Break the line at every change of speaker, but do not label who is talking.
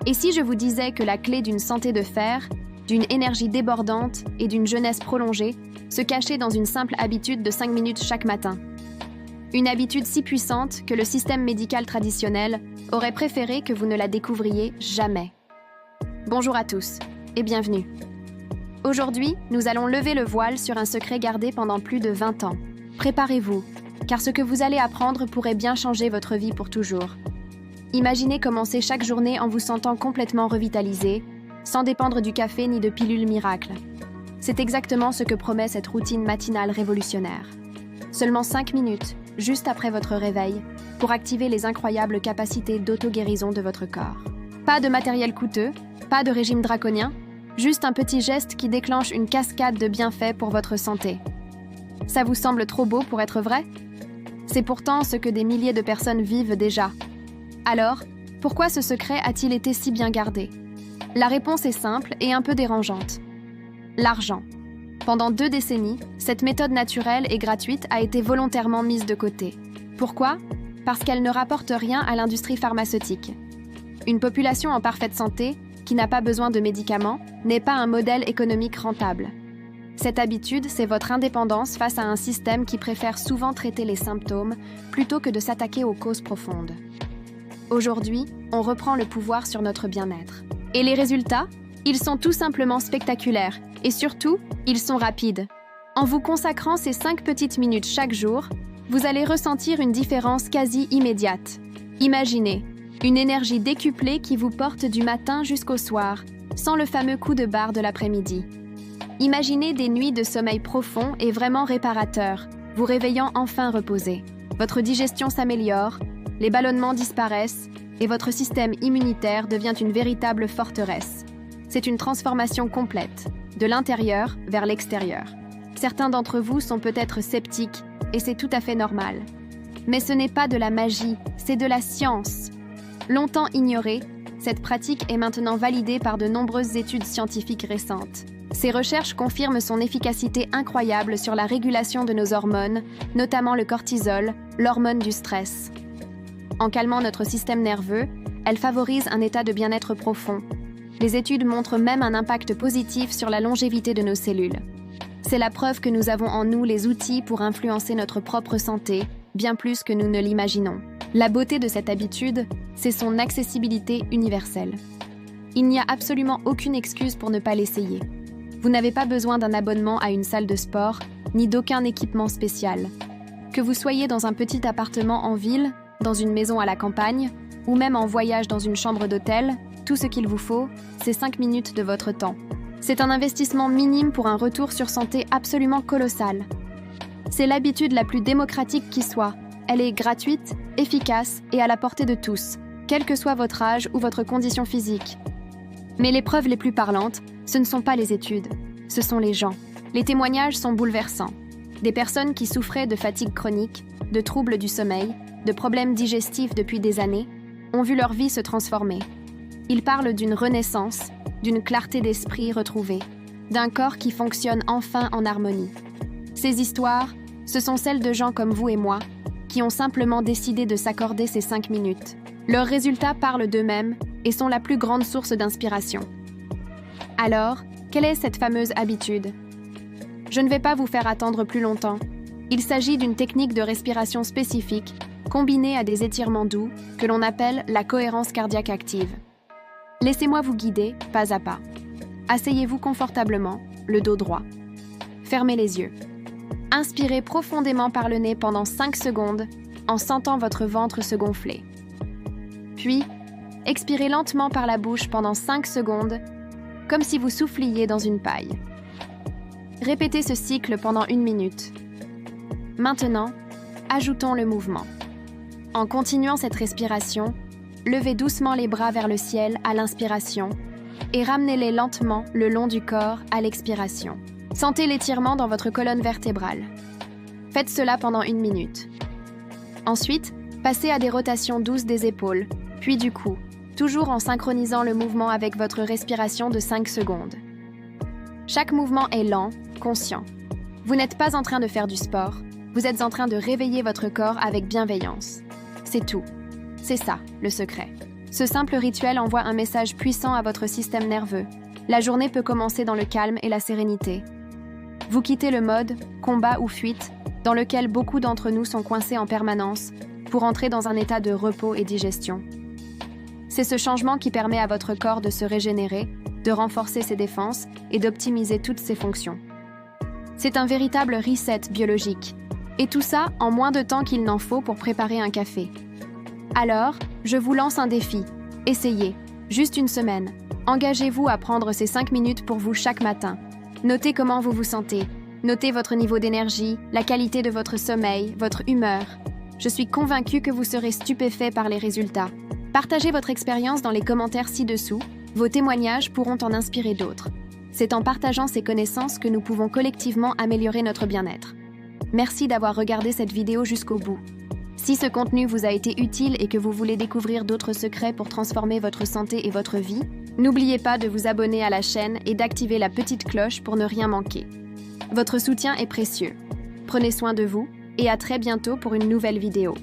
Et si je vous disais que la clé d'une santé de fer, d'une énergie débordante et d'une jeunesse prolongée se cachait dans une simple habitude de 5 minutes chaque matin? Une habitude si puissante que le système médical traditionnel aurait préféré que vous ne la découvriez jamais. Bonjour à tous et bienvenue. Aujourd'hui, nous allons lever le voile sur un secret gardé pendant plus de 20 ans. Préparez-vous, car ce que vous allez apprendre pourrait bien changer votre vie pour toujours. Imaginez commencer chaque journée en vous sentant complètement revitalisé, sans dépendre du café ni de pilules miracles. C'est exactement ce que promet cette routine matinale révolutionnaire. Seulement 5 minutes, juste après votre réveil, pour activer les incroyables capacités d'auto-guérison de votre corps. Pas de matériel coûteux, pas de régime draconien, juste un petit geste qui déclenche une cascade de bienfaits pour votre santé. Ça vous semble trop beau pour être vrai? C'est pourtant ce que des milliers de personnes vivent déjà. Alors, pourquoi ce secret a-t-il été si bien gardé? La réponse est simple et un peu dérangeante. L'argent. Pendant 2 décennies, cette méthode naturelle et gratuite a été volontairement mise de côté. Pourquoi? Parce qu'elle ne rapporte rien à l'industrie pharmaceutique. Une population en parfaite santé, qui n'a pas besoin de médicaments, n'est pas un modèle économique rentable. Cette habitude, c'est votre indépendance face à un système qui préfère souvent traiter les symptômes plutôt que de s'attaquer aux causes profondes. Aujourd'hui, on reprend le pouvoir sur notre bien-être. Et les résultats? Ils sont tout simplement spectaculaires et surtout, ils sont rapides. En vous consacrant ces 5 petites minutes chaque jour, vous allez ressentir une différence quasi immédiate. Imaginez, une énergie décuplée qui vous porte du matin jusqu'au soir, sans le fameux coup de barre de l'après-midi. Imaginez des nuits de sommeil profond et vraiment réparateur, vous réveillant enfin reposé. Votre digestion s'améliore, les ballonnements disparaissent et votre système immunitaire devient une véritable forteresse. C'est une transformation complète, de l'intérieur vers l'extérieur. Certains d'entre vous sont peut-être sceptiques et c'est tout à fait normal. Mais ce n'est pas de la magie, c'est de la science. Longtemps ignorée, cette pratique est maintenant validée par de nombreuses études scientifiques récentes. Ces recherches confirment son efficacité incroyable sur la régulation de nos hormones, notamment le cortisol, l'hormone du stress. En calmant notre système nerveux, elle favorise un état de bien-être profond. Les études montrent même un impact positif sur la longévité de nos cellules. C'est la preuve que nous avons en nous les outils pour influencer notre propre santé, bien plus que nous ne l'imaginons. La beauté de cette habitude, c'est son accessibilité universelle. Il n'y a absolument aucune excuse pour ne pas l'essayer. Vous n'avez pas besoin d'un abonnement à une salle de sport, ni d'aucun équipement spécial. Que vous soyez dans un petit appartement en ville, dans une maison à la campagne, ou même en voyage dans une chambre d'hôtel, tout ce qu'il vous faut, c'est 5 minutes de votre temps. C'est un investissement minime pour un retour sur santé absolument colossal. C'est l'habitude la plus démocratique qui soit. Elle est gratuite, efficace et à la portée de tous, quel que soit votre âge ou votre condition physique. Mais les preuves les plus parlantes, ce ne sont pas les études, ce sont les gens. Les témoignages sont bouleversants. Des personnes qui souffraient de fatigue chronique, de troubles du sommeil, de problèmes digestifs depuis des années, ont vu leur vie se transformer. Ils parlent d'une renaissance, d'une clarté d'esprit retrouvée, d'un corps qui fonctionne enfin en harmonie. Ces histoires, ce sont celles de gens comme vous et moi, qui ont simplement décidé de s'accorder ces 5 minutes. Leurs résultats parlent d'eux-mêmes et sont la plus grande source d'inspiration. Alors, quelle est cette fameuse habitude? Je ne vais pas vous faire attendre plus longtemps. Il s'agit d'une technique de respiration spécifique, combinée à des étirements doux, que l'on appelle la cohérence cardiaque active. Laissez-moi vous guider, pas à pas. Asseyez-vous confortablement, le dos droit. Fermez les yeux. Inspirez profondément par le nez pendant 5 secondes, en sentant votre ventre se gonfler. Puis, expirez lentement par la bouche pendant 5 secondes, comme si vous souffliez dans une paille. Répétez ce cycle pendant 1 minute. Maintenant, ajoutons le mouvement. En continuant cette respiration, levez doucement les bras vers le ciel à l'inspiration et ramenez-les lentement le long du corps à l'expiration. Sentez l'étirement dans votre colonne vertébrale. Faites cela pendant 1 minute. Ensuite, passez à des rotations douces des épaules, puis du cou, toujours en synchronisant le mouvement avec votre respiration de 5 secondes. Chaque mouvement est lent, conscient. Vous n'êtes pas en train de faire du sport, vous êtes en train de réveiller votre corps avec bienveillance. C'est tout. C'est ça, le secret. Ce simple rituel envoie un message puissant à votre système nerveux. La journée peut commencer dans le calme et la sérénité. Vous quittez le mode combat ou fuite, dans lequel beaucoup d'entre nous sont coincés en permanence, pour entrer dans un état de repos et digestion. C'est ce changement qui permet à votre corps de se régénérer, de renforcer ses défenses et d'optimiser toutes ses fonctions. C'est un véritable reset biologique. Et tout ça en moins de temps qu'il n'en faut pour préparer un café. Alors, je vous lance un défi. Essayez, juste une semaine. Engagez-vous à prendre ces 5 minutes pour vous chaque matin. Notez comment vous vous sentez. Notez votre niveau d'énergie, la qualité de votre sommeil, votre humeur. Je suis convaincue que vous serez stupéfait par les résultats. Partagez votre expérience dans les commentaires ci-dessous. Vos témoignages pourront en inspirer d'autres. C'est en partageant ces connaissances que nous pouvons collectivement améliorer notre bien-être. Merci d'avoir regardé cette vidéo jusqu'au bout. Si ce contenu vous a été utile et que vous voulez découvrir d'autres secrets pour transformer votre santé et votre vie, n'oubliez pas de vous abonner à la chaîne et d'activer la petite cloche pour ne rien manquer. Votre soutien est précieux. Prenez soin de vous et à très bientôt pour une nouvelle vidéo.